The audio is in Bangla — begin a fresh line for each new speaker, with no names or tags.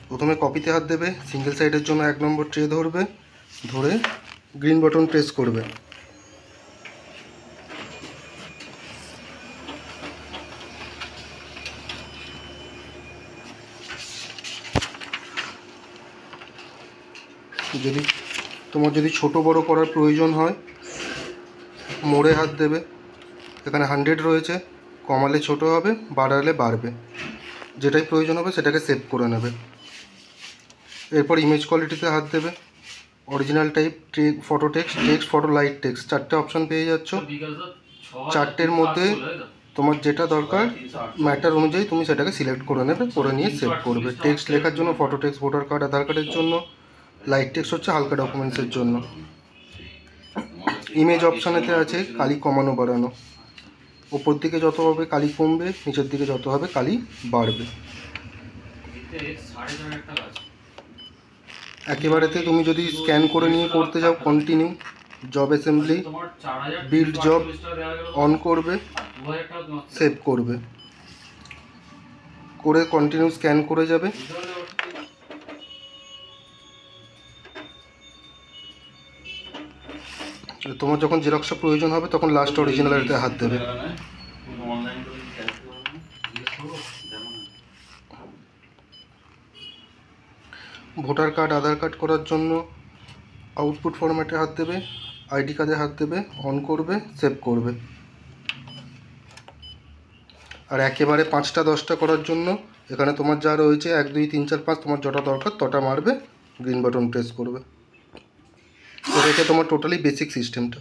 প্রথমে কপিতে হাত দেবে, সিঙ্গেল সাইডের জন্য 1 নম্বর ট্রে ধরবে, ধরে গ্রিন বাটন প্রেস করবে। তোমার যদি ছোট বড় করার প্রয়োজন হয় মোড়ে হাত দেবে, এখানে 100 রয়েছে, কমালে ছোট হবে, বাড়ালে বাড়বে, যেটাই প্রয়োজন হবে সেটাকে সেভ করে নেবে। এরপর ইমেজ কোয়ালিটিতে হাত দেবে, original type, photo text, text photo, light text, 4টে অপশান পেয়ে যাচ্ছ। 4টের মধ্যে তোমার যেটা দরকার ম্যাটার অনুযায়ী তুমি সেটাকে সিলেক্ট করে নেবে, করে নিয়ে সেভ করবে। টেক্সট লেখার জন্য ফটো টেক্সট, ভোটার কার্ড, আধার কার্ডের জন্য, লাইট টেক্সট হচ্ছে হালকা ডকুমেন্টসের জন্য। ইমেজ অপশানেতে আছে কালি কমানো বাড়ানো, ওপর দিকে যত হবে কালি কমবে, নিচের দিকে যত হবে কালি বাড়বে। একেবারেতে তুমি যদি স্ক্যান করে নিয়ে করতে যাও continue, job assembly, build job on করবে, সেভ করবে, করে কন্টিনিউ স্ক্যান করে যাবে। তোমার যখন জেরক্সের প্রয়োজন হবে তখন লাস্ট অরিজিনালিতে হাত দেবে। ভোটার কার্ড, আধার কার্ড করার জন্য আউটপুট ফরম্যাটে হাত দেবে, আইডি কার্ডে হাত দেবে, অন করবে, সেভ করবে। আর একেবারে 5টা 10টা করার জন্য এখানে তোমার যা রয়েছে 1 2 3 4 5 তোমার যটা দরকার তটা মারবে, গ্রিন বাটন প্রেস করবে। তো এটা তোমার টোটালি বেসিক সিস্টেমটা।